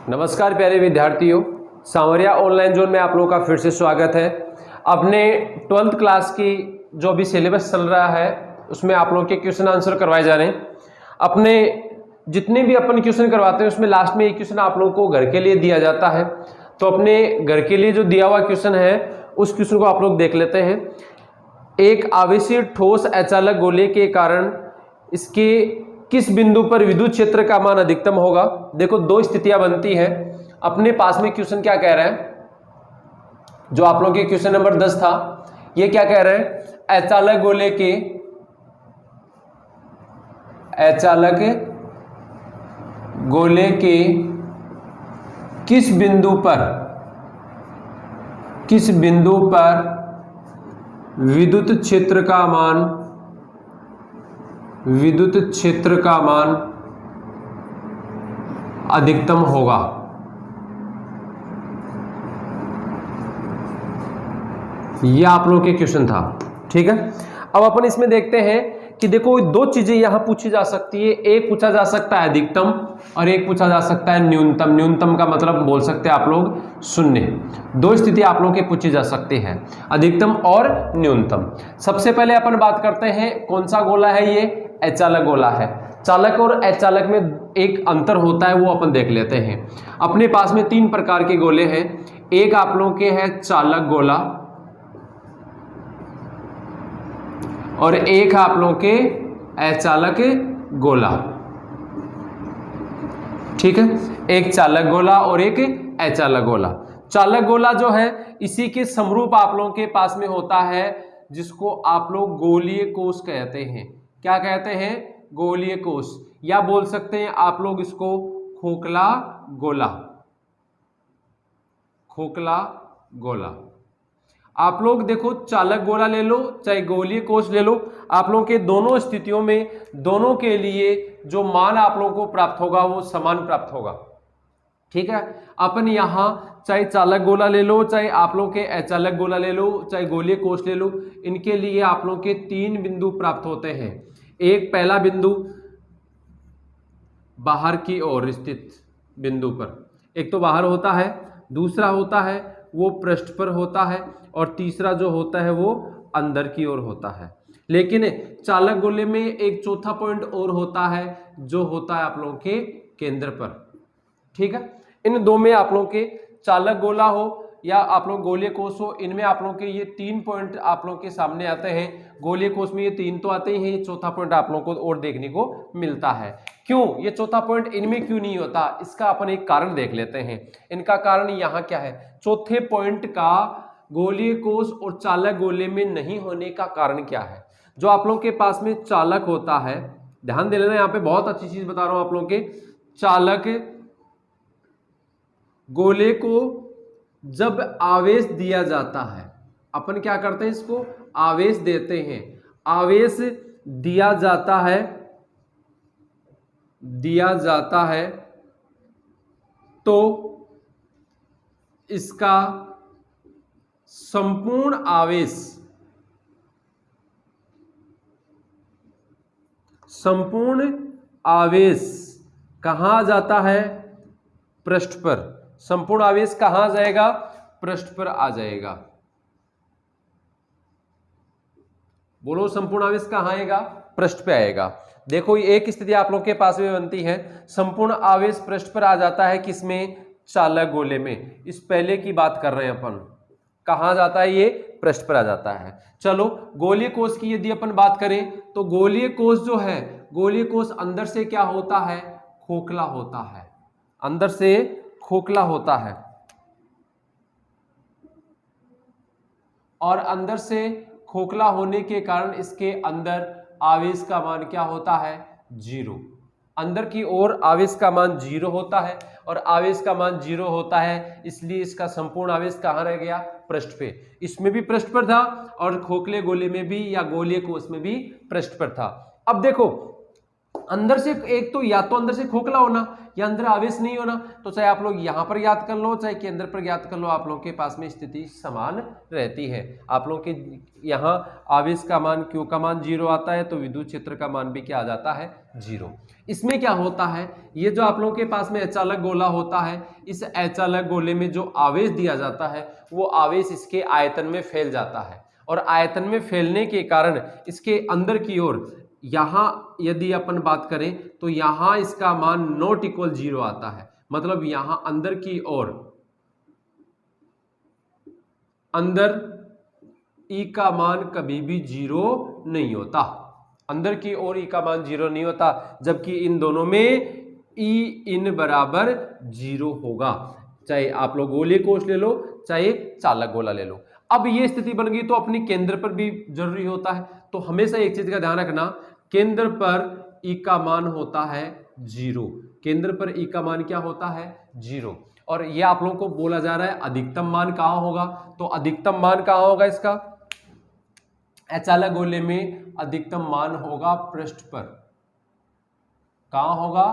नमस्कार प्यारे विद्यार्थियों, सांवरिया ऑनलाइन जोन में आप लोगों का फिर से स्वागत है। अपने 12th क्लास की जो भी सिलेबस चल रहा है उसमें आप लोगों के क्वेश्चन आंसर करवाए जा रहे हैं। अपने जितने भी अपन क्वेश्चन करवाते हैं उसमें लास्ट में एक क्वेश्चन आप लोगों को घर के लिए दिया जाता है। तो अपने घर के लिए जो दिया हुआ क्वेश्चन है उस क्वेश्चन को आप लोग देख लेते हैं। एक आवेशीय ठोस अचालक गोले के कारण इसके किस बिंदु पर विद्युत क्षेत्र का मान अधिकतम होगा। देखो दो स्थितियां बनती है। अपने पास में क्वेश्चन क्या कह रहा है, जो आप लोगों के क्वेश्चन नंबर 10 था, ये क्या कह रहे हैं, अचालक गोले के किस बिंदु पर विद्युत क्षेत्र का मान अधिकतम होगा। यह आप लोगों के क्वेश्चन था, ठीक है। अब अपन इसमें देखते हैं कि देखो दो चीजें यहां पूछी जा सकती है। एक पूछा जा सकता है अधिकतम और एक पूछा जा सकता है न्यूनतम। न्यूनतम का मतलब बोल सकते हैं आप लोग शून्य। दो स्थिति आप लोगों के पूछी जा सकती है, अधिकतम और न्यूनतम। सबसे पहले अपन बात करते हैं कौन सा गोला है, ये अचालक गोला है। चालक और अचालक में एक अंतर होता है, वो अपन देख लेते हैं। अपने पास में तीन प्रकार के गोले हैं। एक आप लोगों के है चालक गोला और एक आप लोगों के अचालक गोला, ठीक है। एक चालक गोला और एक अचालक गोला। चालक गोला जो है इसी के समरूप आप लोगों के पास में होता है, जिसको आप लोग गोलीय कोष कहते हैं। क्या कहते हैं, गोलीय कोष, या बोल सकते हैं आप लोग इसको खोखला गोला। आप लोग देखो चालक गोला ले लो चाहे गोलीय कोष ले लो, आप लोगों के दोनों स्थितियों में दोनों के लिए जो मान आप लोगों को प्राप्त होगा वो समान प्राप्त होगा, ठीक है। अपन यहां चाहे चालक गोला ले लो, चाहे आप लोगों के अचालक गोला ले लो, चाहे गोलीय कोष ले लो, इनके लिए आप लोगों के तीन बिंदु प्राप्त होते हैं। एक पहला बिंदु बाहर की ओर स्थित बिंदु पर, एक तो बाहर होता है, दूसरा होता है वो पृष्ठ पर होता है, और तीसरा जो होता है वो अंदर की ओर होता है। लेकिन चालक गोले में एक चौथा पॉइंट और होता है, जो होता है आप लोगों के केंद्र पर, ठीक है। इन दो में आप लोगों के चालक गोला हो या आप लोग गोलीय कोष हो, इनमें आप लोगों के ये तीन पॉइंट आप लोगों के सामने आते हैं। गोलीय कोष में ये तीन तो आते ही हैं, ये चौथा पॉइंट आप लोगों को और देखने को मिलता है। क्यों ये चौथा पॉइंट इनमें क्यों नहीं होता, इसका अपन एक कारण देख लेते हैं। इनका कारण यहाँ क्या है, चौथे पॉइंट का गोलीय कोष और चालक गोले में नहीं होने का कारण क्या है। जो आप लोगों के पास में चालक होता है, ध्यान दे लेना, यहाँ पे बहुत अच्छी चीज बता रहा हूं आप लोगों के। चालक गोले को जब आवेश दिया जाता है, अपन क्या करते हैं, इसको आवेश देते हैं। आवेश दिया जाता है तो इसका संपूर्ण आवेश कहां जाता है, पृष्ठ पर। संपूर्ण आवेश कहां जाएगा, पृष्ठ पर आ जाएगा। बोलो संपूर्ण आवेश कहां आएगा, पृष्ठ पे आएगा। देखो एक स्थिति आप लोग के पास में बनती है, संपूर्ण आवेश पृष्ठ पर आ जाता है, किसमें, चालक गोले में। इस पहले की बात कर रहे हैं अपन, कहां जाता है, ये पृष्ठ पर आ जाता है। चलो गोलीय कोष की यदि अपन बात करें तो गोलीय कोष जो है, गोलीय कोष अंदर से क्या होता है, खोखला होता है। अंदर से खोखला होता है, और अंदर से खोखला होने के कारण इसके अंदर आवेश का मान क्या होता है, 0। अंदर की ओर आवेश का मान 0 होता है, और आवेश का मान 0 होता है, इसलिए इसका संपूर्ण आवेश कहां रह गया, पृष्ठ पे। इसमें भी पृष्ठ पर था और खोखले गोले में भी या गोलीय कोष में भी पृष्ठ पर था। अब देखो अंदर से एक तो या तो अंदर से खोखला होना या अंदर आवेश नहीं होना, तो चाहे आप लोग यहां पर याद कर लो चाहे केंद्र पर याद कर लो, आप लोगों के पास में स्थिति समान रहती है। आप लोग के यहां आवेश का मान Q का मान 0 आता है तो विद्युत क्षेत्र का मान भी क्या आ जाता है 0। इसमें क्या होता है, ये जो आप लोगों के पास में अचालक गोला होता है, इस अचालक गोले में जो आवेश दिया जाता है वो आवेश इसके आयतन में फैल जाता है, और आयतन में फैलने के कारण इसके अंदर की ओर यहां यदि अपन बात करें तो यहां इसका मान नॉट इक्वल 0 आता है। मतलब यहां अंदर की ओर अंदर E का मान कभी भी 0 नहीं होता, अंदर की ओर E का मान 0 नहीं होता, जबकि इन दोनों में E इन बराबर 0 होगा, चाहे आप लोग गोलीय कोष ले लो चाहे चालक गोला ले लो। अब ये स्थिति बन गई तो अपनी केंद्र पर भी जरूरी होता है, तो हमेशा एक चीज का ध्यान रखना, केंद्र पर E का मान होता है 0, केंद्र पर E का मान क्या होता है 0। और ये आप लोगों को बोला जा रहा है अधिकतम मान कहां होगा, तो अधिकतम मान कहां होगा इसका, अचालक गोले में अधिकतम मान होगा पृष्ठ पर। कहां होगा,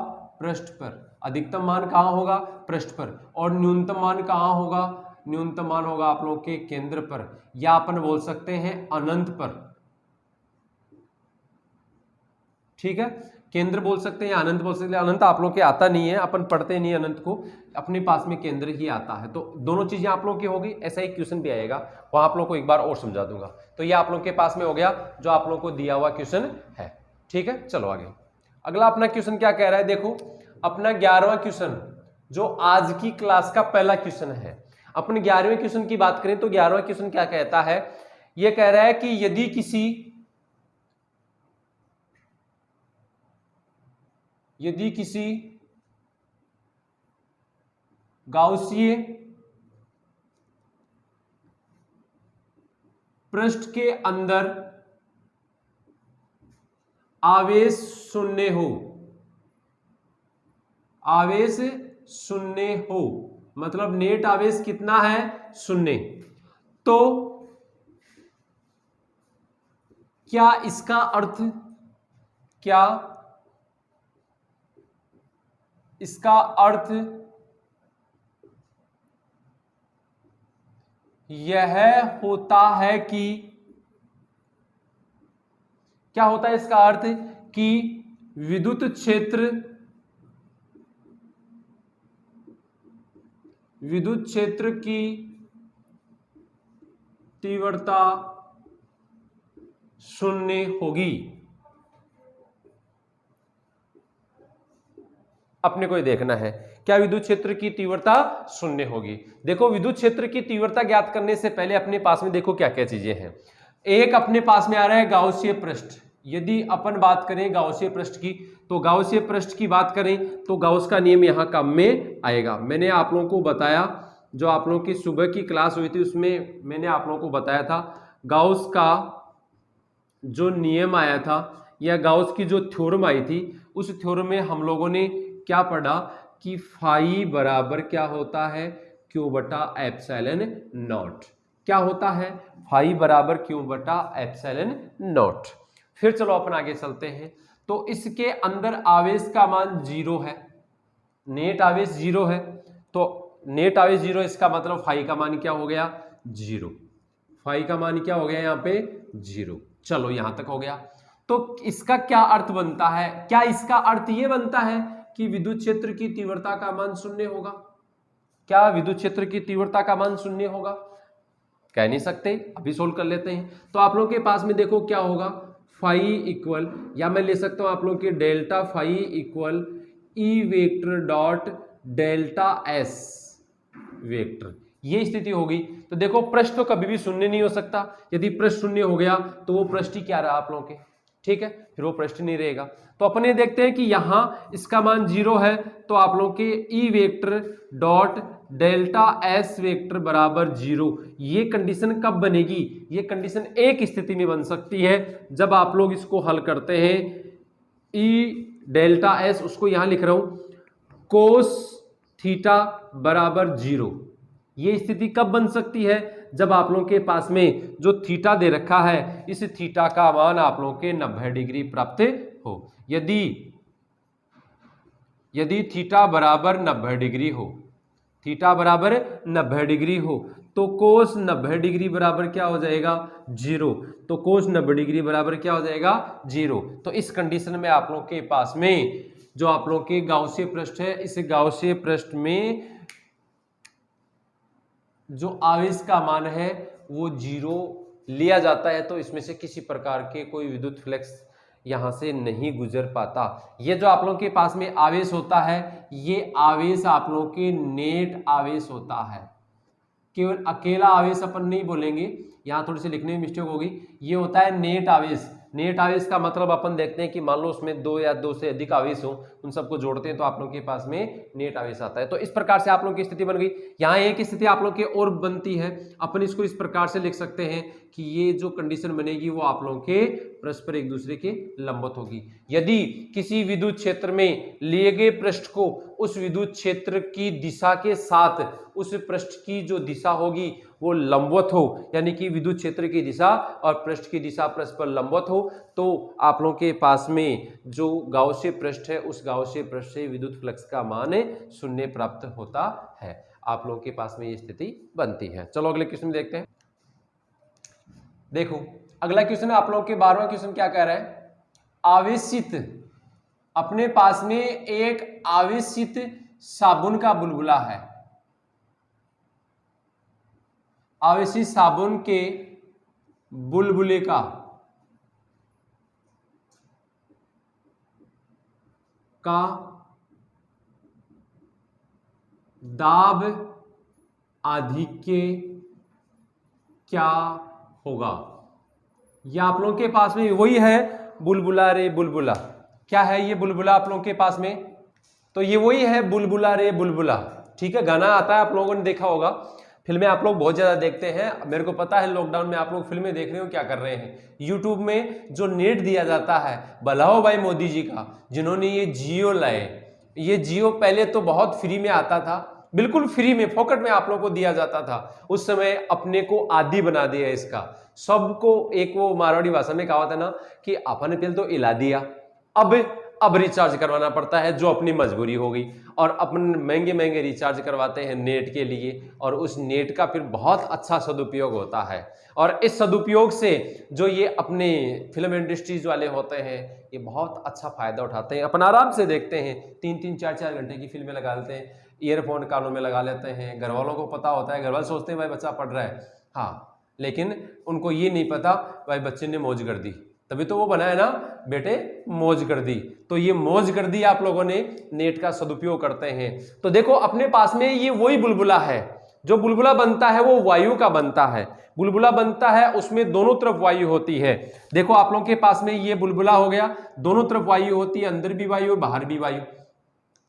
पृष्ठ पर। अधिकतम मान कहां होगा, पृष्ठ पर। और न्यूनतम मान कहां होगा, न्यूनतम मान होगा आप लोगों के केंद्र पर, या अपन बोल सकते हैं अनंत पर। ठीक है, केंद्र बोल सकते हैं या अनंत बोल सकते हैं। अनंत आप लोगों के आता नहीं है, अपन पढ़ते नहीं अनंत को, अपने पास में केंद्र ही आता है। तो दोनों चीजें आप लोगों की होगी। ऐसा ही क्वेश्चन भी आएगा, वहां आप लोगों को एक बार और समझा दूंगा। तो ये आप लोगों के पास में हो गया जो आप लोगों को दिया हुआ क्वेश्चन है। ठीक है, चलो आगे। अगला अपना क्वेश्चन क्या कह रहा है, देखो अपना 11वां क्वेश्चन जो आज की क्लास का पहला क्वेश्चन है। अपन 11वें क्वेश्चन की बात करें तो 11वां क्वेश्चन क्या कहता है, यह कह रहा है कि यदि किसी गाउसीय पृष्ठ के अंदर आवेश शून्य हो, आवेश शून्य हो, मतलब नेट आवेश कितना है, शून्य, तो क्या इसका अर्थ, क्या इसका अर्थ यह होता है कि, क्या होता है इसका अर्थ कि विद्युत क्षेत्र की तीव्रता शून्य होगी। अपने को ये देखना है क्या विद्युत क्षेत्र की तीव्रता शून्य होगी। देखो विद्युत क्षेत्र की तीव्रता ज्ञात करने से पहले अपने पास में देखो क्या क्या चीजें हैं। एक अपने पास में आ रहा है गाउसीय पृष्ठ। यदि अपन बात करें गाउसीय पृष्ठ की, तो गाउसीय पृष्ठ की बात करें तो गाउस का नियम यहां काम में आएगा। मैंने आप लोगों को बताया, जो आप लोगों की सुबह की क्लास हुई थी उसमें मैंने आप लोगों को बताया था गाउस का जो नियम आया था या गाउस की जो थ्योरम आई थी, उस थ्योरम में हम लोगों ने क्या पढ़ा कि फाई बराबर क्या होता है, क्यू बटा एप्सिलॉन नॉट। क्या होता है, फाई बराबर क्यू बटा एप्सिलॉन नॉट। फिर चलो अपन आगे चलते हैं। तो इसके अंदर आवेश का मान 0 है, नेट आवेश 0 है, तो नेट आवेश 0, इसका मतलब फाई का मान क्या हो गया 0। फाई का मान क्या हो गया यहाँ पे 0। चलो यहां तक हो गया। तो इसका क्या अर्थ बनता है, क्या इसका अर्थ ये बनता है कि विद्युत क्षेत्र की तीव्रता का मान 0 होगा? क्या विद्युत क्षेत्र की तीव्रता का मान 0 होगा? कह नहीं सकते, अभी सोल्व कर लेते हैं। तो आप लोगों के पास में देखो क्या होगा, फाई इक्वल, या मैं ले सकता हूं आप लोगों के delta phi equal E vector dot delta S vector, ये स्थिति होगी। तो देखो पृष्ठ तो कभी भी शून्य नहीं हो सकता, यदि पृष्ठ शून्य हो गया तो वो पृष्ठ ही क्या रहा आप लोगों के, ठीक है, फिर वो पृष्ठ नहीं रहेगा। तो अपन ये देखते हैं कि यहां इसका मान 0 है, तो आप लोगों के ई vector dot delta S vector बराबर 0, ये कंडीशन कब बनेगी, ये कंडीशन एक स्थिति में बन सकती है जब आप लोग इसको हल करते हैं। ई डेल्टा एस, उसको यहां लिख रहा हूं, कोस थीटा बराबर 0, ये स्थिति कब बन सकती है, जब आप लोगों के पास में जो थीटा दे रखा है, इस थीटा का मान आप लोगों के 90 डिग्री प्राप्त हो। यदि यदि थीटा बराबर 90 डिग्री हो, थीटा बराबर 90 डिग्री हो, तो कोस 90 डिग्री बराबर क्या हो जाएगा 0। तो कोस 90 डिग्री बराबर क्या हो जाएगा 0। तो इस कंडीशन में आप लोग के पास में जो आप लोग के गाउसीय पृष्ठ है, इस गाउसीय पृष्ठ में जो आवेश का मान है वो 0 लिया जाता है। तो इसमें से किसी प्रकार के कोई विद्युत फ्लक्स यहां से नहीं गुजर पाता। ये जो आप लोगों के पास में आवेश होता है, ये आवेश आप लोगों के नेट आवेश होता है। केवल अकेला आवेश अपन नहीं बोलेंगे, यहाँ थोड़ी सी लिखने में मिस्टेक होगी। ये होता है नेट आवेश। नेट आवेश का मतलब अपन देखते हैं कि मान लो उसमें 2 या 2 से अधिक आवेश हो, उन सबको जोड़ते हैं तो आप लोगों के पास में नेट आवेश आता है। तो इस प्रकार से आप लोगों की स्थिति बन गई। यहाँ एक स्थिति आप लोगों की और बनती है, अपन इसको इस प्रकार से लिख सकते हैं कि ये जो कंडीशन बनेगी वो आप लोगों के परस्पर एक दूसरे के लंबवत होगी। यदि किसी विद्युत क्षेत्र में लिए गए पृष्ठ को उस विद्युत क्षेत्र की दिशा के साथ उस पृष्ठ की जो दिशा होगी वो लंबवत हो, यानी कि विद्युत क्षेत्र की दिशा और पृष्ठ की दिशा परस्पर लंबवत हो, तो आप लोगों के पास में जो गाउसीय पृष्ठ है उस गाउसीय पृष्ठ से विद्युत फ्लक्स का मान 0 प्राप्त होता है। आप लोगों के पास में ये स्थिति बनती है। चलो अगले क्वेश्चन देखते हैं। देखो अगला क्वेश्चन आप लोगों के 12वां क्वेश्चन क्या कह रहा है, आवेशित, अपने पास में एक आवेशित साबुन का बुलबुला है। आवेशित साबुन के बुलबुले का दाब आधिक्य क्या होगा। यह आप लोगों के पास में वही है बुलबुला रे बुलबुला। क्या है ये बुलबुला आप लोगों के पास में, तो ये वही है बुलबुला रे बुलबुला। ठीक है, गाना आता है, आप लोगों ने देखा होगा, फिल्में आप लोग बहुत ज्यादा देखते हैं। मेरे को पता है लॉकडाउन में आप लोग फिल्में देख रहे हो, क्या कर रहे हैं, यूट्यूब में जो नेट दिया जाता है, भलाओ भाई मोदी जी का, जिन्होंने ये जियो लाए। ये जियो पहले तो बहुत फ्री में आता था, बिल्कुल फ्री में फोकट में आप लोग को दिया जाता था। उस समय अपने को आदी बना दिया इसका, सबको। एक वो मारवाड़ी भाषा में कहा था ना कि अपन पहले तो इला दिया, अब रिचार्ज करवाना पड़ता है, जो अपनी मजबूरी हो गई। और अपन महंगे महंगे रिचार्ज करवाते हैं नेट के लिए, और उस नेट का फिर बहुत अच्छा सदुपयोग होता है। और इस सदुपयोग से जो ये अपने फिल्म इंडस्ट्रीज वाले होते हैं, ये बहुत अच्छा फायदा उठाते हैं। अपन आराम से देखते हैं, 3-3, 4-4 घंटे की फिल्में लगा लेते हैं, ईयरफोन कानों में लगा लेते हैं। घर वालों को पता होता है, घर वाले सोचते हैं भाई बच्चा पढ़ रहा है, हाँ, लेकिन उनको ये नहीं पता भाई बच्चे ने मौज कर दी, तभी तो वो बना है ना बेटे, मौज कर दी। तो ये मौज कर दी आप लोगों ने, नेट का सदुपयोग करते हैं। तो देखो अपने पास में ये वही बुलबुला है। जो बुलबुला बनता है वो वायु का बनता है। बुलबुला बनता है, उसमें दोनों तरफ वायु होती है। देखो आप लोगों के पास में ये बुलबुला हो गया, दोनों तरफ वायु होती है, अंदर भी वायु और बाहर भी वायु।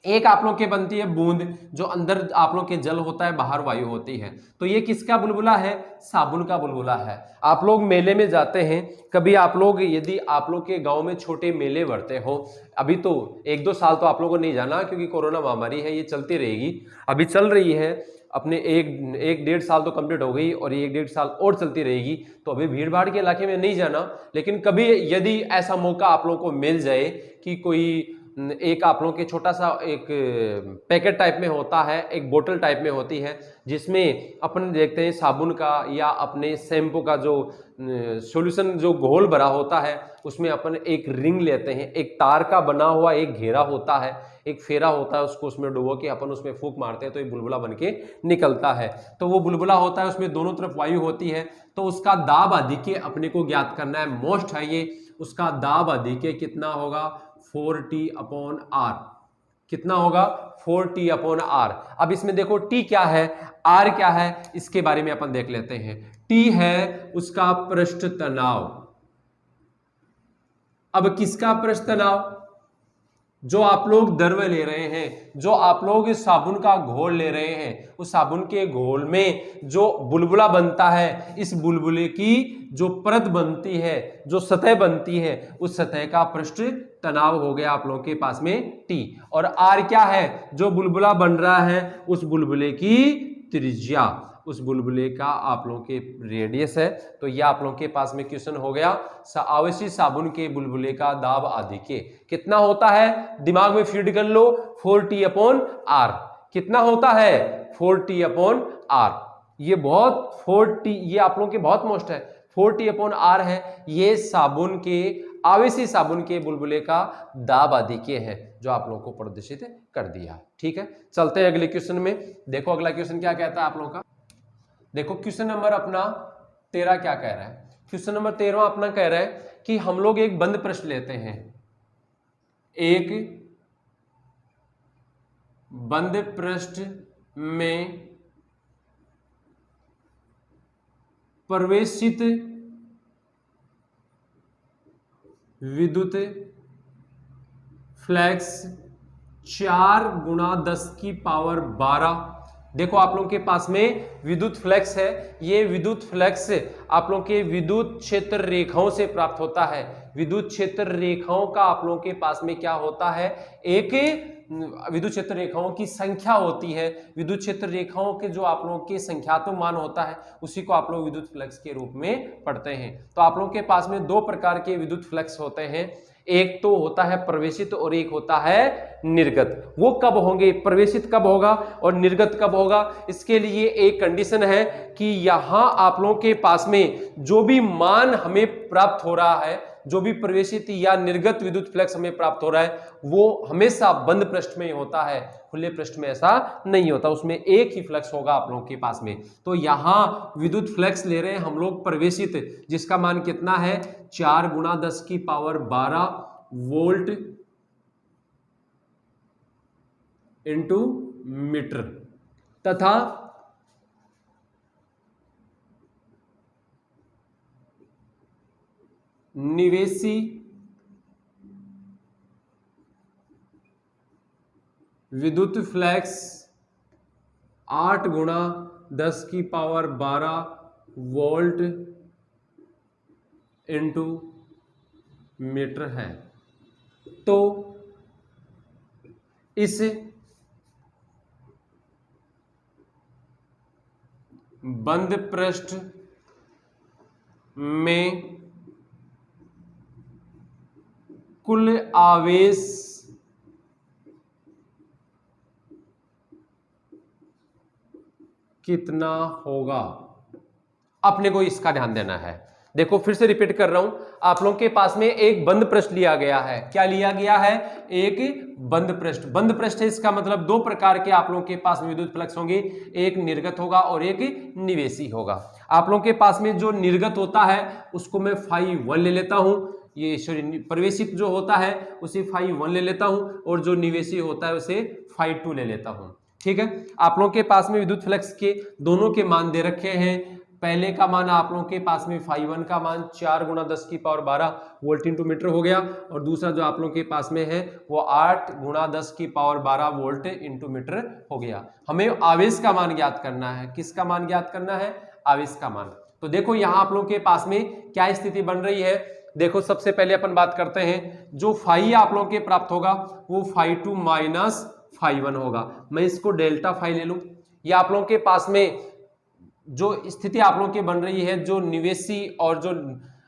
एक आप लोग के बनती है बूंद, जो अंदर आप लोग के जल होता है, बाहर वायु होती है। तो ये किसका बुलबुला है, साबुन का बुलबुला है। आप लोग मेले में जाते हैं कभी, आप लोग यदि आप लोग के गांव में छोटे मेले बढ़ते हो, अभी तो 1-2 साल तो आप लोगों को नहीं जाना क्योंकि कोरोना महामारी है, ये चलती रहेगी, अभी चल रही है, अपने 1-1.5 साल तो कंप्लीट हो गई और 1-1.5 साल और चलती रहेगी। तो अभी भीड़ भाड़ के इलाके में नहीं जाना, लेकिन कभी यदि ऐसा मौका आप लोगों को मिल जाए कि कोई एक आप लोगों के छोटा सा एक पैकेट टाइप में होता है, एक बोतल टाइप में होती है, जिसमें अपन देखते हैं साबुन का या अपने शैम्पू का जो सॉल्यूशन जो घोल भरा होता है, उसमें अपन एक रिंग लेते हैं, एक तार का बना हुआ एक घेरा होता है, एक फेरा होता है, उसको उसमें डुबो के अपन उसमें फूंक मारते हैं तो ये बुलबुला बन के निकलता है। तो वो बुलबुला होता है, उसमें दोनों तरफ वायु होती है। तो उसका दाब आधिक्य अपने को ज्ञात करना है, मोस्ट है ये। उसका दाब आधिक्य कितना होगा, 4T/R। कितना होगा, 4T/R। अब इसमें देखो T क्या है, R क्या है, इसके बारे में अपन देख लेते हैं। T है उसका पृष्ठ तनाव। अब किसका पृष्ठ तनाव, जो आप लोग द्रव्य ले रहे हैं, जो आप लोग इस साबुन का घोल ले रहे हैं, उस साबुन के घोल में जो बुलबुला बनता है, इस बुलबुले की जो परत बनती है, जो सतह बनती है, उस सतह का पृष्ठ तनाव हो गया आप लोगों के पास में T। और R क्या है, जो बुलबुला बन रहा है उस बुलबुले की त्रिज्या, उस बुलबुले का आप लोगों के रेडियस है। तो ये आप लोगों के पास में क्वेश्चन हो गया आवेशी साबुन के बुलबुले का दाब आदि के कितना होता है, दिमाग में फीड कर लो 4T/R। कितना होता है 4T/R। ये बहुत 4T, ये आप लोगों के बहुत मोस्ट है 4T/R है। ये साबुन के आवेशी साबुन के बुलबुले का दाब आदि के है जो आप लोगों को प्रदर्शित कर दिया। ठीक है, चलते हैं अगले क्वेश्चन में। देखो अगला क्वेश्चन क्या कहता है आप लोगों का। देखो क्वेश्चन नंबर अपना 13 क्या कह रहा है। क्वेश्चन नंबर 13 अपना कह रहा है कि हम लोग एक बंद पृष्ठ लेते हैं, एक बंद पृष्ठ में प्रवेशित विद्युत फ्लक्स 4×10⁻12। देखो आप लोगों के पास में विद्युत फ्लक्स है। ये विद्युत फ्लक्स आप लोगों के विद्युत क्षेत्र रेखाओं से प्राप्त होता है। विद्युत क्षेत्र रेखाओं का आप लोगों के पास में क्या होता है, एक विद्युत क्षेत्र रेखाओं की संख्या होती है। विद्युत क्षेत्र रेखाओं के जो आप लोगों के संख्यात्मक मान होता है उसी को आप लोग विद्युत फ्लक्स के रूप में पढ़ते हैं। तो आप लोगों के पास में दो प्रकार के विद्युत फ्लक्स होते हैं, एक तो होता है प्रवेशित और एक होता है निर्गत। वो कब होंगे, प्रवेशित कब होगा और निर्गत कब होगा, इसके लिए एक कंडीशन है कि यहां आप लोगों के पास में जो भी मान हमें प्राप्त हो रहा है, जो भी प्रवेशित या निर्गत विद्युत फ्लक्स हमें प्राप्त हो रहा है वो हमेशा बंद पृष्ठ में ही होता है, खुले पृष्ठ में ऐसा नहीं होता, उसमें एक ही फ्लक्स होगा आप लोगों के पास में। तो यहां विद्युत फ्लक्स ले रहे हैं हम लोग प्रवेशित, जिसका मान कितना है 4×10⁻12 वोल्ट इंटू मीटर, तथा निवेशी विद्युत फ्लक्स 8×10⁻12 वोल्ट इंटू मीटर है। तो इस बंद पृष्ठ में कुल आवेश कितना होगा, अपने को इसका ध्यान देना है। देखो फिर से रिपीट कर रहा हूं, आप लोगों के पास में एक बंद पृष्ठ लिया गया है। क्या लिया गया है, एक बंद पृष्ठ। बंद पृष्ठ है, इसका मतलब दो प्रकार के आप लोगों के पास में विद्युत फ्लक्स होंगे, एक निर्गत होगा और एक निवेशी होगा। आप लोगों के पास में जो निर्गत होता है उसको मैं φ1 ले लेता हूं, ये सॉरी प्रवेशित जो होता है उसे φ1 ले लेता हूं और जो निवेशी होता है उसे φ2 ले लेता हूं। ठीक है, आप लोगों के पास में विद्युत फ्लक्स के दोनों के मान दे रखे हैं। पहले का मान आप लोगों के पास में φ1 का मान 4×10⁻12 वोल्ट इंटू मीटर हो गया, और दूसरा जो आप लोगों के पास में है वो 8×10⁻12 वोल्ट इंटू मीटर हो गया। हमें आवेश का मान ज्ञात करना है। किसका मान ज्ञात करना है, आवेश का मान। तो देखो यहाँ आप लोगों के पास में क्या स्थिति बन रही है। देखो सबसे पहले अपन बात करते हैं, जो φ आप लोगों के प्राप्त होगा वो φ2 माइनस φ1 होगा। मैं इसको डेल्टा φ ले लूं। ये आप लोगों के पास में जो स्थिति आप लोगों की बन रही है, जो निवेशी और जो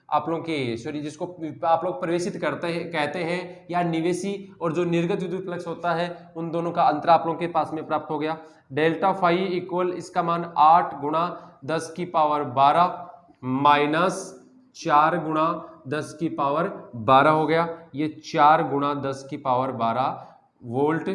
आप लोगों के सॉरी जिसको आप लोग प्रवेशित करते हैं कहते हैं, या निवेशी और जो निर्गत विद्युत फ्लक्स होता है, उन दोनों का अंतर आप लोगों के पास में प्राप्त हो गया। डेल्टा φ इक्वल इसका मान 8×10⁻12 माइनस 4×10⁻12 हो गया। ये 4×10⁻12 वोल्ट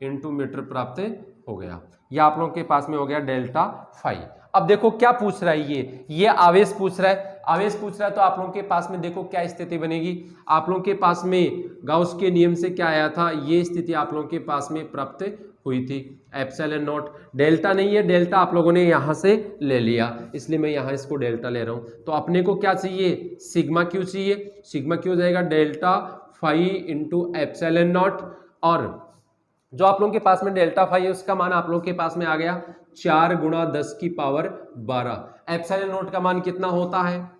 इंटू मीटर प्राप्त हो गया। ये आप लोगों के पास में हो गया डेल्टा φ। अब देखो क्या पूछ रहा है, ये आवेश पूछ रहा है। आवेश पूछ रहा है तो आप लोगों के पास में देखो क्या स्थिति बनेगी। आप लोगों के पास में गाउस के नियम से क्या आया था, ये स्थिति आप लोगों के पास में प्राप्त हुई थी। एप्सिलॉन नॉट, डेल्टा नहीं है, डेल्टा आप लोगों ने यहां से ले लिया, इसलिए मैं यहां इसको डेल्टा ले रहा हूं। तो अपने को क्या चाहिए, सिग्मा क्यू चाहिए। सिग्मा क्यू हो जाएगा डेल्टा φ इंटू एप्सिलॉन नॉट, और जो आप लोगों के पास में डेल्टा φ है उसका मान आप लोगों के पास में आ गया 4×10⁻12। एप्सिलॉन नॉट का मान कितना होता है,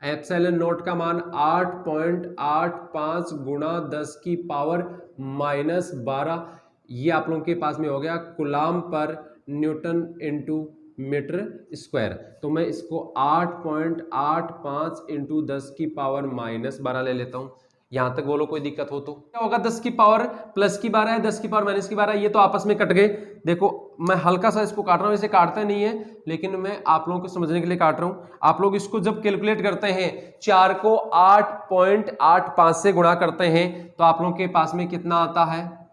एप्सिलॉन नॉट का मान 8.85 × 10⁻⁻12। ये आप लोगों के पास में हो गया कूलाम पर न्यूटन इंटू मीटर स्क्वायर। तो मैं इसको 8.85 इंटू 10 की पावर -12 ले लेता हूं। यहां तक बोलो कोई दिक्कत हो तो क्या होगा, 10 की पावर प्लस की 12 है, 10 की पावर माइनस की 12 है, ये तो आपस में कट गए। देखो मैं हल्का सा इसको काट रहा हूं, इसे काटते नहीं है लेकिन मैं आप लोगों को समझने के लिए काट रहा हूं। आप लोग इसको जब कैलकुलेट करते हैं 4 को 8.85 से गुणा करते हैं तो आप लोगों के पास में कितना आता है,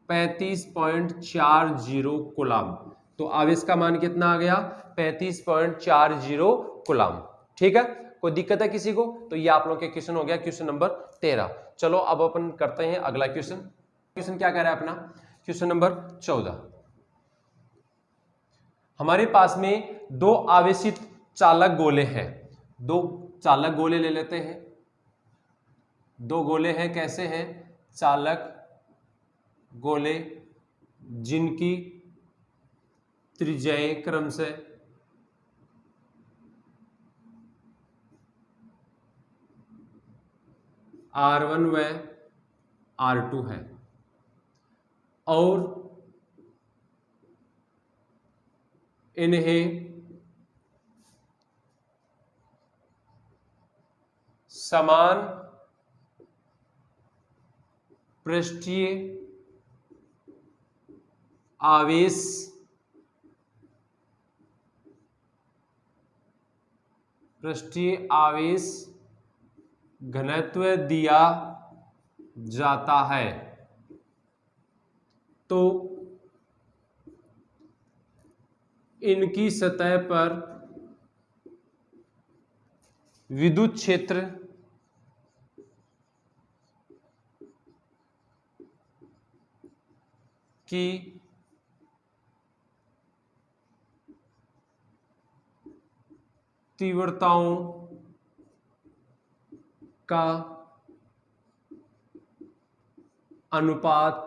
35.40 कूलम। तो आवेश का मान कितना आ गया, 35.40 कूलम। ठीक है, कोई दिक्कत है किसी को? तो ये आप लोग के क्वेश्चन हो गया, क्वेश्चन नंबर 13। चलो अब अपन करते हैं अगला क्वेश्चन। क्वेश्चन क्या कह रहा है अपना, क्वेश्चन नंबर 14। हमारे पास में दो आवेशित चालक गोले हैं, दो चालक गोले ले लेते हैं। दो गोले हैं, कैसे हैं, चालक गोले, जिनकी त्रिज्याएं क्रम से R1 व R2 है और इन्हें समान पृष्ठीय आवेश घनत्व दिया जाता है। तो इनकी सतह पर विद्युत क्षेत्र की तीव्रताओं का अनुपात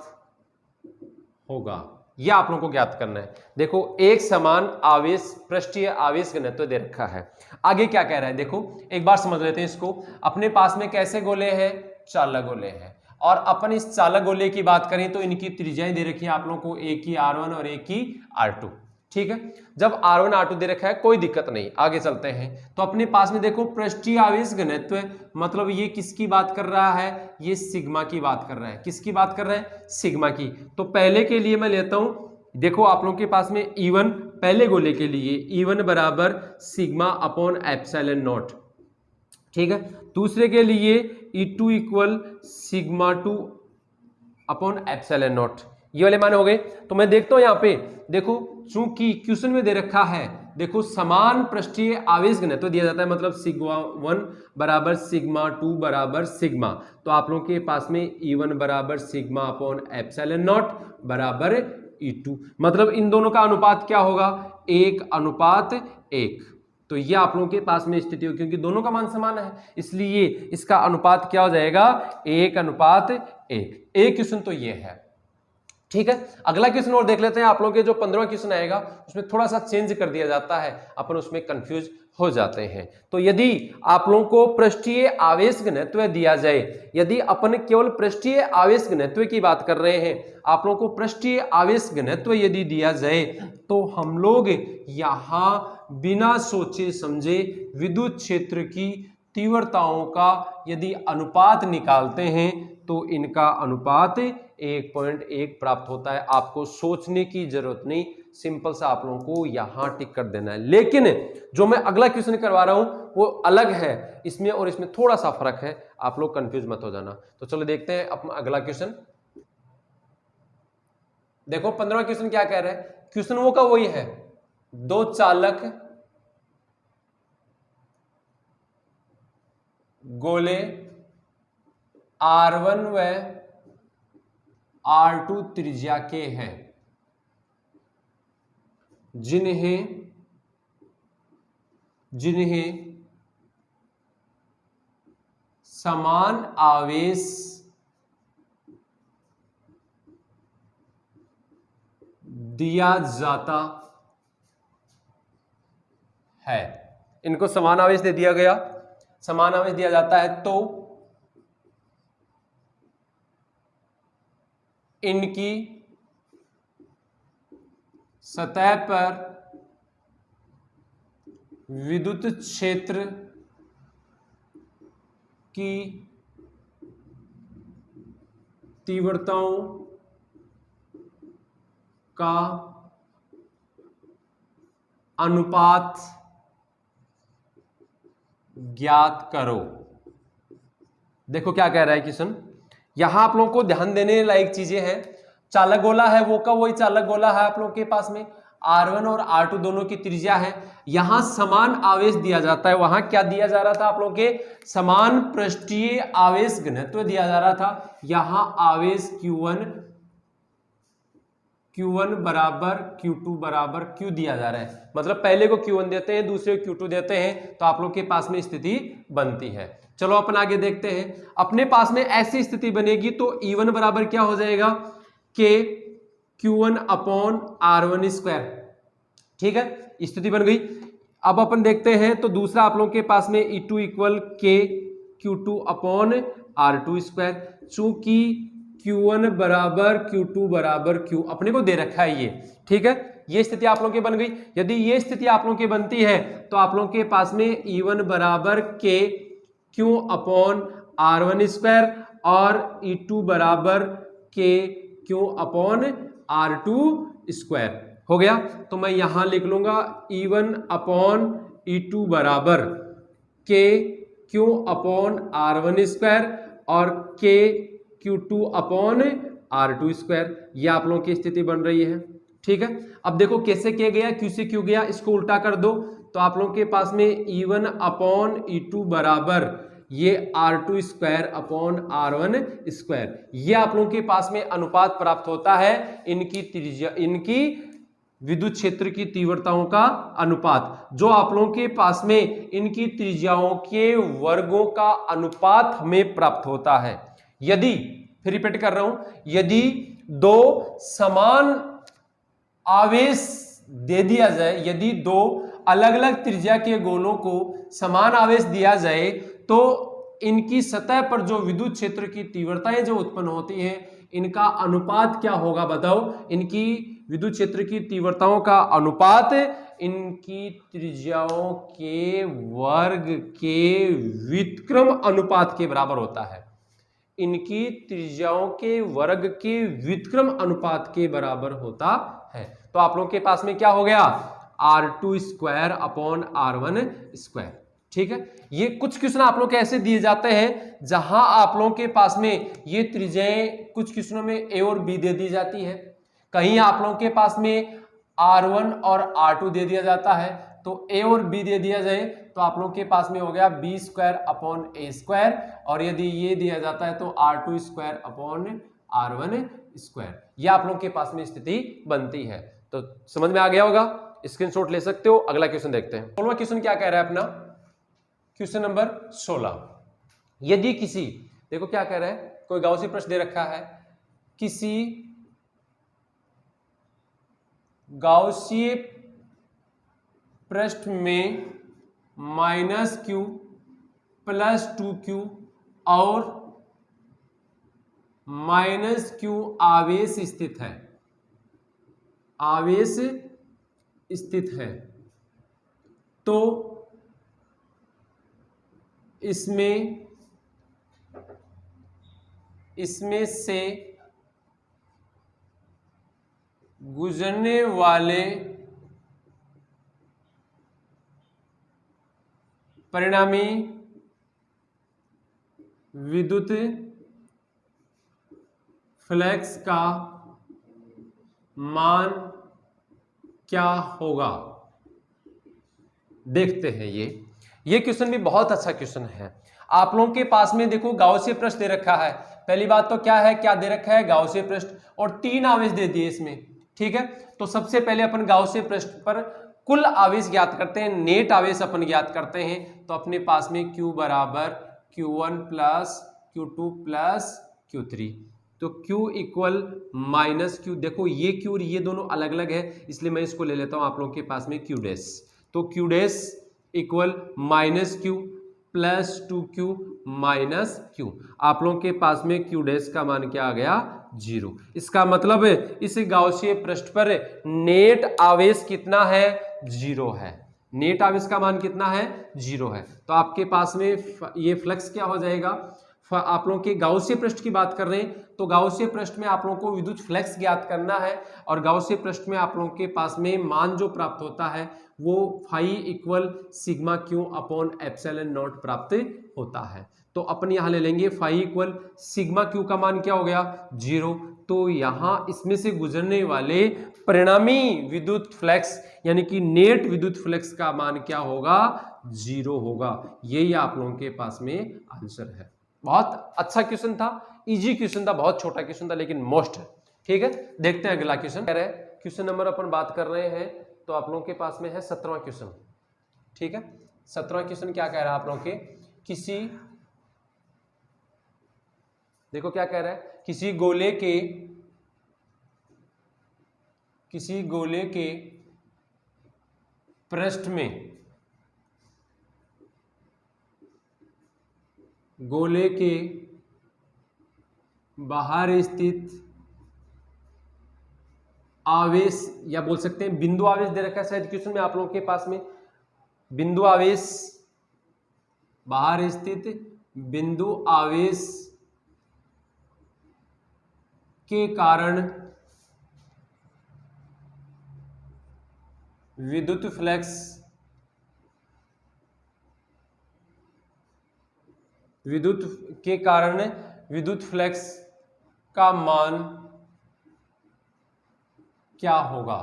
होगा। यह आप लोगों को ज्ञात करना है। देखो एक समान आवेश पृष्ठीय आवेश घनत्व दे रखा है। आगे क्या कह रहा है, देखो एक बार समझ लेते हैं इसको। अपने पास में कैसे गोले हैं, चालक गोले हैं, और अपन इस चालक गोले की बात करें तो इनकी त्रिज्याएं दे रखी है आप लोगों को, एक ही R1 और एक ही R2। ठीक है, जब R1 R2 दे रखा है कोई दिक्कत नहीं, आगे चलते हैं। तो अपने पास में देखो पृष्ठीय आवेश घनत्व, मतलब ये किसकी बात कर रहा है, ये सिग्मा की बात कर रहा है। किसकी बात कर रहा है, सिग्मा की। तो पहले के लिए मैं लेता हूं, देखो आप लोगों के पास में E1 पहले गोले के लिए E1 बराबर सिग्मा अपॉन एप्सिलॉन नॉट। ठीक है, दूसरे के लिए E2 equal sigma 2 upon epsilon not. ये वाले मान हो गए। तो मैं देखता हूं यहां पे, देखो चूंकि क्वेश्चन में दे रखा है, देखो समान पृष्ठीय आवेश घनत्व दिया जाता है, मतलब सिग्मा 1 बराबर सिग्मा 2 बराबर सिग्मा। तो आप लोगों के पास में E1 बराबर सिग्मा अपॉन एप्सिलॉन नॉट बराबर E2, मतलब इन दोनों का अनुपात क्या होगा, 1:1। तो ये आप लोगों के पास में स्थिति हो, क्योंकि दोनों का मान समान है इसलिए इसका अनुपात क्या हो जाएगा, 1:1। एक क्वेश्चन तो ये है। ठीक है, अगला क्वेश्चन और देख लेते हैं। आप लोगों के जो 15वां क्वेश्चन आएगा उसमें थोड़ा सा चेंज कर दिया जाता है, अपन उसमें कंफ्यूज हो जाते हैं। तो यदि आप लोगों को पृष्ठीय आवेश घनत्व दिया जाए, यदि अपन केवल पृष्ठीय आवेश घनत्व की बात कर रहे हैं, आप लोगों को पृष्ठीय आवेश घनत्व यदि दिया जाए तो हम लोग यहां बिना सोचे समझे विद्युत क्षेत्र की तीव्रताओं का यदि अनुपात निकालते हैं तो इनका अनुपात 1:1 प्राप्त होता है। आपको सोचने की जरूरत नहीं, सिंपल सा आप लोगों को यहां टिक कर देना है। लेकिन जो मैं अगला क्वेश्चन करवा रहा हूं वो अलग है, इसमें और इसमें थोड़ा सा फर्क है, आप लोग कंफ्यूज मत हो जाना। तो चलो देखते हैं अपना अगला क्वेश्चन। देखो 15वां क्वेश्चन क्या कह रहा है, क्वेश्चन वो का वही है, दो चालक गोले R1 व R2 त्रिज्या के हैं, जिन्हें समान आवेश दिया जाता है। इनको समान आवेश दे दिया गया, समान आवेश दिया जाता है तो इनकी सतह पर विद्युत क्षेत्र की तीव्रताओं का अनुपात ज्ञात करो। देखो क्या कह रहा है क्वेश्चन, यहां आप लोगों को ध्यान देने लायक चीजें हैं। चालक गोला है वो का वही चालक गोला है आप लोगों के पास में, R1 और R2 दोनों की त्रिज्या है। यहां समान आवेश दिया जाता है, वहां क्या दिया जा रहा था आप लोगों के, समान पृष्ठीय आवेश घनत्व दिया जा रहा था। यहां आवेश Q1 बराबर Q2 बराबर Q दिया जा रहा है, मतलब पहले को Q1 देते हैं दूसरे को Q2 देते हैं, तो आप लोग के पास में स्थिति बनती है। चलो अपन आगे देखते हैं। अपने पास में ऐसी स्थिति बनेगी तो E1 बराबर क्या हो जाएगा, K Q1 upon R1 square. ठीक है, स्थिति बन गई। अब अपन देखते हैं तो दूसरा आप लोगों के पास में E2 equal K Q2 upon R2 square. चूंकि Q1 बराबर Q2 बराबर Q अपने को दे रखा है ये, ठीक है, ये स्थिति आप लोगों की बन गई। यदि ये स्थिति आप लोगों की बनती है तो आप लोगों के पास में E1 बराबर K Q upon R1 square और E2 बराबर K Q upon R2 square हो गया। तो मैं यहां लिख लूंगा E1 अपॉन E2 बराबर K Q upon R1 square और K Q2 upon R2 square. ये आप लोगों की स्थिति बन रही है। ठीक है, अब देखो कैसे किया गया, Q से Q गया, इसको उल्टा कर दो तो आप लोगों के पास में E1 अपॉन E2 बराबर ये R2 square upon R1 square. ये आप लोगों के पास में अनुपात प्राप्त होता है इनकी त्रिज्या, इनकी विद्युत क्षेत्र की तीव्रताओं का अनुपात, जो आप लोगों के पास में इनकी त्रिज्याओं के वर्गों का अनुपात हमें प्राप्त होता है। यदि, फिर रिपीट कर रहा हूं, यदि दो समान आवेश दे दिया जाए, यदि दो अलग अलग त्रिज्या के गोलों को समान आवेश दिया जाए तो इनकी सतह पर जो विद्युत क्षेत्र की तीव्रताएं जो उत्पन्न होती हैं इनका अनुपात क्या होगा बताओ। इनकी विद्युत क्षेत्र की तीव्रताओं का अनुपात इनकी त्रिज्याओं के वर्ग के व्युत्क्रम अनुपात के बराबर होता है। इनकी त्रिज्याओं के वर्ग के व्युत्क्रम अनुपात के बराबर होता है। तो आप लोगों के पास में क्या हो गया, R2 square upon R1 square. ठीक है, ये कुछ क्वेश्चन आप लोग ऐसे दिए जाते हैं जहां आप लोगों के पास में ये त्रिज्याएं कुछ क्वेश्चनों में A और B दे दी जाती है, कहीं आप लोगों के पास में R1 और R2 दे दिया जाता है। तो A और B दे दिया जाए तो आप लोगों के पास में हो गया B square upon A square, और यदि ये दिया जाता है तो R2 square upon R1 square. ये आप लोगों के पास में स्थिति बनती है। तो समझ में आ गया होगा, स्क्रीनशॉट ले सकते हो। अगला क्वेश्चन देखते हैं। 16वां क्वेश्चन क्या कह रहा है अपना, क्वेश्चन नंबर 16। यदि किसी, देखो क्या कह रहा है, कोई गाउसी प्रश्न दे रखा है, किसी गाउसीय पृष्ठ में -q प्लस 2q और -q आवेश स्थित है, आवेश स्थित है, तो इसमें से गुजरने वाले परिणामी विद्युत फ्लक्स का मान क्या होगा। देखते हैं, ये क्वेश्चन भी बहुत अच्छा क्वेश्चन है। आप लोगों के पास में देखो गाउसीय पृष्ठ दे रखा है। पहली बात तो क्या है, क्या दे रखा है, गाउसीय पृष्ठ, और 3 आवेश दे दिए इसमें। ठीक है, तो सबसे पहले अपन गाउसीय पृष्ठ पर कुल आवेश ज्ञात करते हैं, नेट आवेश अपन ज्ञात करते हैं। तो अपने पास में Q बराबर Q1 plus Q2 plus Q3, तो Q इक्वल -Q। देखो ये Q और ये दोनों अलग अलग है, इसलिए मैं इसको ले लेता हूं आप लोगों के पास में Q डैश। तो Q dash equal -Q plus 2q minus q। आप लोगों के पास में q डैश का मान क्या आ गया 0। इसका मतलब इस गाउसियन पृष्ठ पर नेट आवेश कितना है 0 है। नेट आवेश का मान कितना है 0 है। तो आपके पास में ये फ्लक्स क्या हो जाएगा, आप लोगों के गाउसियन पृष्ठ की बात कर रहे हैं तो गाउसियन पृष्ठ में आप लोगों को विद्युत फ्लक्स ज्ञात करना है और गाउसियन पृष्ठ में आप लोगों के पास में मान जो प्राप्त होता है वो phi equal sigma Q upon epsilon naught प्राप्त होता है। तो अपन यहां ले लेंगे फाई इक्वल सिग्मा क्यू का मान क्या हो गया 0। तो यहां इसमें से गुजरने वाले परिणामी विद्युत फ्लक्स यानी कि नेट विद्युत फ्लक्स का मान क्या होगा 0 होगा। यही आप लोगों के पास में आंसर है। बहुत अच्छा क्वेश्चन था, इजी क्वेश्चन था, बहुत छोटा क्वेश्चन था लेकिन मोस्ट है। ठीक है, देखते हैं अगला क्वेश्चन। कह रहे हैं क्वेश्चन नंबर अपन बात कर रहे हैं तो आप लोगों के पास में है 17वां क्वेश्चन। ठीक है, 17वां क्वेश्चन क्या कह रहा है आप लोगों के, किसी, देखो क्या कह रहा है, किसी गोले के पृष्ठ में, गोले के बाहर स्थित आवेश या बोल सकते हैं बिंदु आवेश दे रखा है शायद क्वेश्चन में आप लोगों के पास में, बिंदु आवेश, बाहर स्थित बिंदु आवेश के कारण विद्युत फ्लक्स, विद्युत फ्लक्स का मान क्या होगा।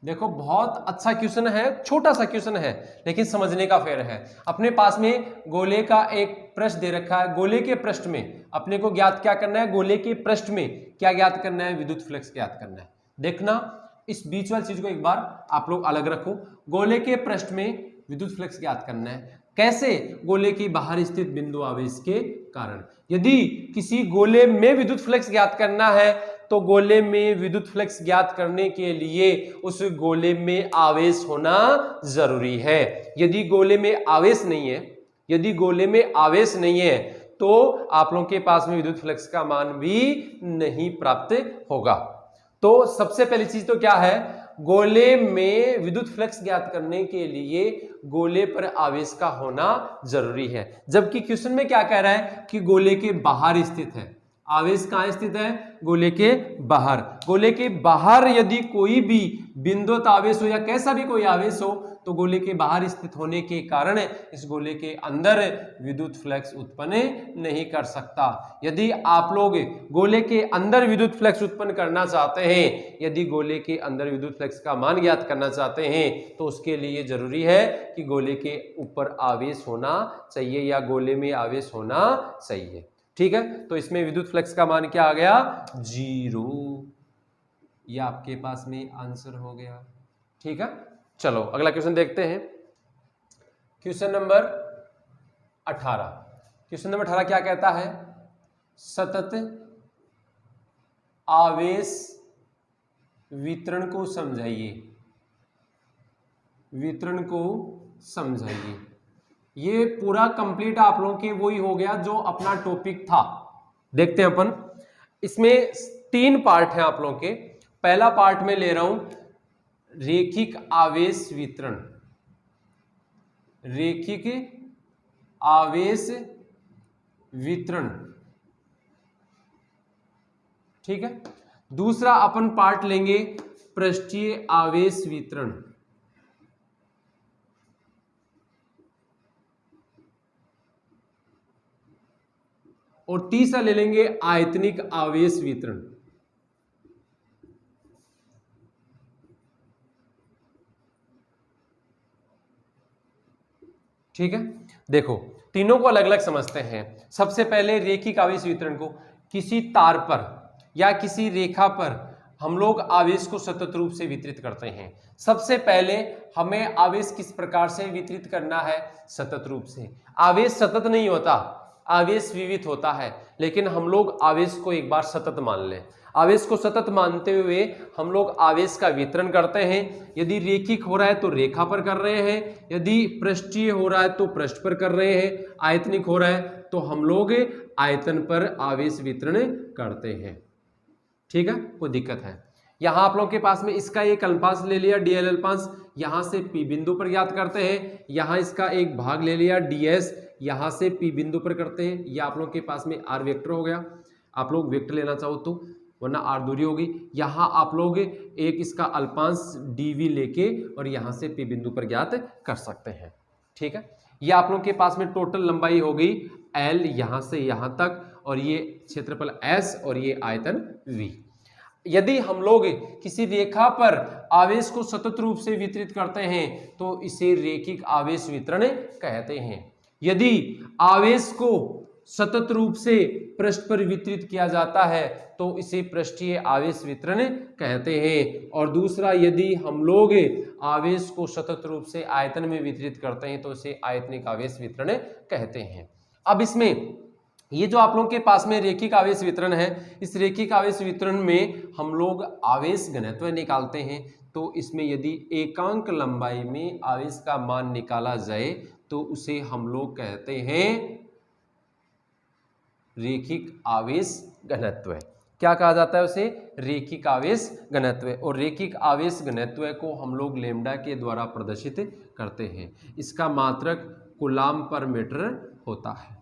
देखो बहुत अच्छा क्वेश्चन है, छोटा सा क्वेश्चन है लेकिन समझने का फेर है। अपने पास में गोले का एक पृष्ठ दे रखा है, गोले के पृष्ठ में अपने को ज्ञात क्या करना है, गोले के पृष्ठ में क्या ज्ञात करना है, विद्युत फ्लक्स ज्ञात करना है। देखना इस बीच वाली चीज को एक बार आप लोग अलग रखो, गोले के पृष्ठ में विद्युत फ्लक्स ज्ञात करना है। कैसे, गोले के बाहर स्थित बिंदु आवेश के कारण। यदि किसी गोले में विद्युत फ्लक्स ज्ञात करना है तो गोले में विद्युत फ्लक्स ज्ञात करने के लिए उस गोले में आवेश होना जरूरी है। यदि गोले में आवेश नहीं है, तो आप लोगों के पास में विद्युत फ्लक्स का मान भी नहीं प्राप्त होगा। तो सबसे पहली चीज तो क्या है, गोले में विद्युत फ्लक्स ज्ञात करने के लिए गोले पर आवेश का होना जरूरी है। जबकि क्वेश्चन में क्या कह रहा है कि गोले के बाहर स्थित है। आवेश कहां स्थित है, गोले के बाहर। गोले के बाहर यदि कोई भी बिंदुत आवेश हो या कैसा भी कोई आवेश हो तो गोले के बाहर स्थित होने के कारण इस गोले के अंदर विद्युत फ्लक्स उत्पन्न नहीं कर सकता। यदि आप लोग गोले के अंदर विद्युत फ्लक्स उत्पन्न करना चाहते हैं, यदि गोले के अंदर विद्युत फ्लक्स का मान ज्ञात करना चाहते हैं तो उसके लिए जरूरी है कि गोले के ऊपर आवेश होना चाहिए या गोले में आवेश होना चाहिए। ठीक है, तो इसमें विद्युत फ्लक्स का मान क्या आ गया 0। ये आपके पास में आंसर हो गया। ठीक है, चलो अगला क्वेश्चन देखते हैं। Question number 18। क्वेश्चन नंबर 18 क्या कहता है, सतत आवेश वितरण को समझाइए। वितरण को समझाइए। ये पूरा कंप्लीट आप लोगों के वही हो गया जो अपना टॉपिक था। देखते हैं अपन, इसमें 3 पार्ट हैं आप लोगों के। पहला पार्ट में ले रहा हूं रेखिक आवेश वितरण, रेखिक आवेश वितरण। ठीक है, दूसरा अपन पार्ट लेंगे पृष्ठीय आवेश वितरण, और तीसरा ले लेंगे आयतनिक आवेश वितरण। ठीक है, देखो तीनों को अलग अलग समझते हैं। सबसे पहले रेखिक आवेश वितरण को, किसी तार पर या किसी रेखा पर हम लोग आवेश को सतत रूप से वितरित करते हैं। सबसे पहले हमें आवेश किस प्रकार से वितरित करना है, सतत रूप से। आवेश सतत नहीं होता, आवेश विविध होता है, लेकिन हम लोग आवेश को एक बार सतत मान लें। आवेश को सतत मानते हुए हम लोग आवेश का वितरण करते हैं। यदि रेखिक हो रहा है तो रेखा पर कर रहे हैं, यदि पृष्ठीय हो रहा है तो पृष्ठ पर कर रहे हैं, आयतनिक हो रहा है तो हम लोग आयतन पर आवेश वितरण करते हैं। ठीक है, कोई दिक्कत है? यहां आप लोगों के पास में इसका एक अल्पांश ले लिया डीएल अल्पांश, यहां से पी बिंदु पर ज्ञात करते हैं। यहां इसका एक भाग ले लिया डीएस, यहां से पी बिंदु पर करते हैं। ये आप लोगों के पास में आर वेक्टर हो गया, आप लोग वेक्टर लेना चाहो तो, वरना आर दूरी होगी। यहां आप लोग एक इसका अल्पांश डीवी लेके और यहां से पी बिंदु पर ज्ञात कर सकते हैं। ठीक है, ये आप लोगों के पास में टोटल लंबाई हो गई एल यहां से यहां तक, और ये क्षेत्रफल एस और ये आयतन वी। यदि हम लोग किसी रेखा पर आवेश को सतत रूप से वितरित करते हैं तो इसे रेखिक आवेश वितरण कहते हैं। यदि आवेश को सतत रूप से पृष्ठ पर वितरित किया जाता है तो इसे पृष्ठीय आवेश वितरण कहते हैं। और दूसरा, यदि हम लोग आवेश को सतत रूप से आयतन में वितरित करते हैं तो इसे आयतनिक आवेश वितरण कहते हैं। अब इसमें ये जो आप लोगों के पास में रेखिक आवेश वितरण है, इस रेखिक आवेश वितरण में हम लोग आवेश घनत्व निकालते हैं। तो इसमें यदि एकांक लंबाई में आवेश का मान निकाला जाए तो उसे हम लोग कहते हैं रेखिक आवेश घनत्व। क्या कहा जाता है उसे? रेखिक आवेश घनत्व। और रेखिक आवेश घनत्व को हम लोग लैम्डा के द्वारा प्रदर्शित करते हैं। इसका मात्रक कूलाम पर मीटर होता है।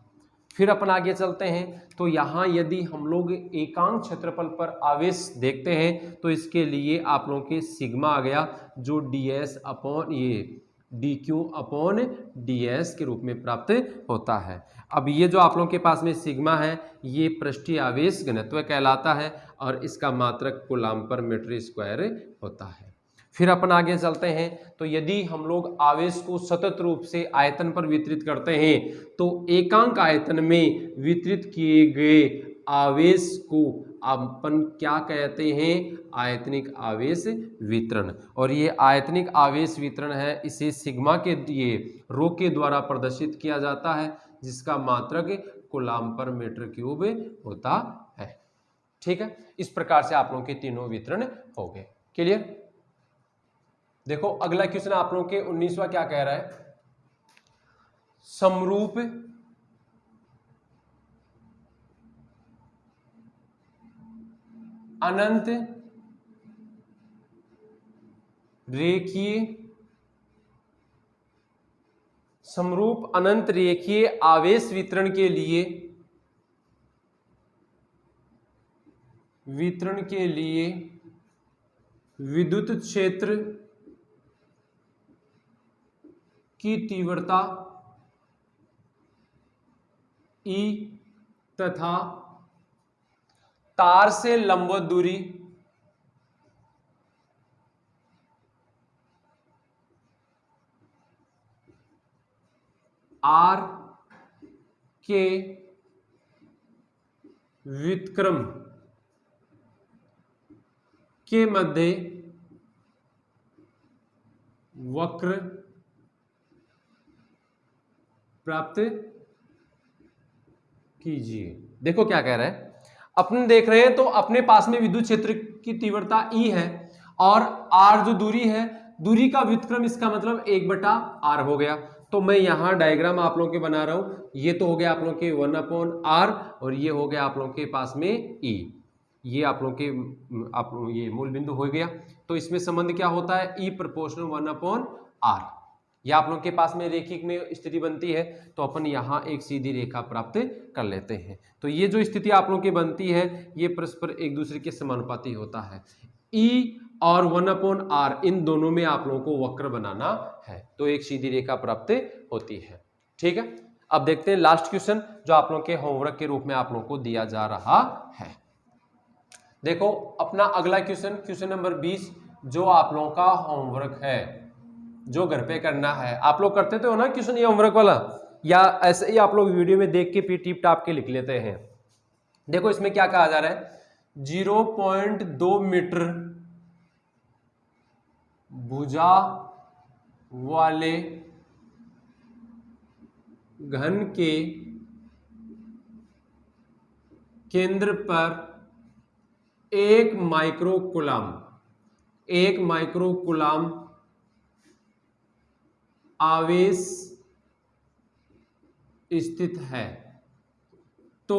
फिर अपन आगे चलते हैं तो यहाँ यदि हम लोग एकांक क्षेत्रफल पर आवेश देखते हैं तो इसके लिए आप लोगों के सिग्मा आ गया, जो ds अपॉन ये dq अपॉन ds के रूप में प्राप्त होता है। अब ये जो आप लोगों के पास में सिग्मा है ये पृष्ठीय आवेश घनत्व कहलाता है और इसका मात्रक कूलाम पर मीटर स्क्वायर होता है। फिर अपन आगे चलते हैं तो यदि हम लोग आवेश को सतत रूप से आयतन पर वितरित करते हैं तो एकांक आयतन में वितरित किए गए आवेश को अपन क्या कहते हैं? आयतनिक आवेश वितरण। और ये आयतनिक आवेश वितरण है, इसे सिग्मा के ये रो के द्वारा प्रदर्शित किया जाता है, जिसका मात्रक कूलाम पर मीटर क्यूब होता है। ठीक है, इस प्रकार से आप लोगों के तीनों वितरण हो गए। क्लियर? देखो अगला क्वेश्चन आप लोगों के 19वां क्या कह रहा है? समरूप अनंत रेखीय आवेश वितरण के लिए विद्युत क्षेत्र की तीव्रता E तथा तार से लंबवत दूरी R के व्युत्क्रम के मध्य वक्र प्राप्त कीजिए। देखो क्या कह रहा है, अपन देख रहे हैं तो अपने पास में विद्युत क्षेत्र की तीव्रता E है और R जो दूरी है, दूरी का व्युत्क्रम, इसका मतलब 1/r हो गया। तो मैं यहां डायग्राम आप लोगों के बना रहा हूं। ये तो हो गया आप लोगों के 1/r और ये हो गया आप लोगों के पास में E। ये आप लोगों के ये मूल बिंदु हो गया। तो इसमें संबंध क्या होता है? E proportional 1/r। यह आप लोगों के पास में रेखिक में स्थिति बनती है तो अपन यहाँ एक सीधी रेखा प्राप्त कर लेते हैं। तो ये जो स्थिति आप लोगों की बनती है ये परस्पर एक दूसरे के समानुपाती होता है। E और 1/r इन दोनों में आप लोगों को वक्र बनाना है तो एक सीधी रेखा प्राप्त होती है। ठीक है, अब देखते हैं लास्ट क्वेश्चन जो आप लोगों के होमवर्क के रूप में आप लोगों को दिया जा रहा है। देखो अपना अगला क्वेश्चन नंबर 20 जो आप लोगों का होमवर्क है, जो घर पे करना है। आप लोग करते तो हो ना क्वेश्चन ये होमवर्क वाला, या ऐसे ही आप लोग वीडियो में देख के फिर टिप टाप के लिख लेते हैं? देखो इसमें क्या कहा जा रहा है, 0.2 मीटर भुजा वाले घन के केंद्र पर 1 माइक्रोकूलम आवेश स्थित है। तो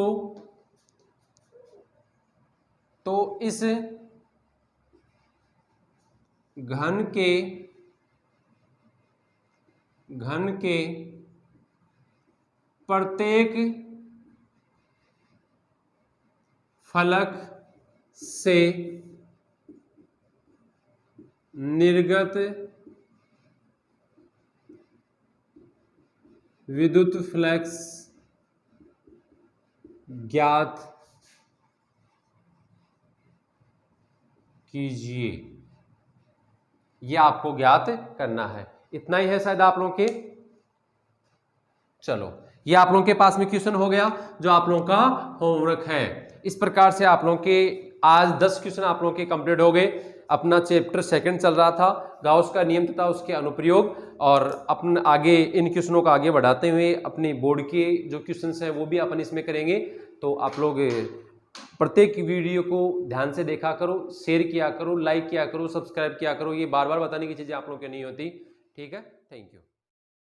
इस घन के प्रत्येक फलक से निर्गत विद्युत फ्लक्स ज्ञात कीजिए। यह आपको ज्ञात करना है। इतना ही है शायद आप लोगों के। चलो, ये आप लोगों के पास में क्वेश्चन हो गया जो आप लोगों का होमवर्क है। इस प्रकार से आप लोगों के आज 10 क्वेश्चन आप लोगों के कंप्लीट हो गए। अपना चैप्टर 2 चल रहा था, गाउस का नियम तथा उसके अनुप्रयोग, और अपन आगे इन क्वेश्चनों को आगे बढ़ाते हुए अपने बोर्ड के जो क्वेश्चंस हैं वो भी अपन इसमें करेंगे। तो आप लोग प्रत्येक वीडियो को ध्यान से देखा करो, शेयर किया करो, लाइक किया करो, सब्सक्राइब किया करो। ये बार बार बताने की चीजें आप लोगों की नहीं होती। ठीक है, थैंक यू।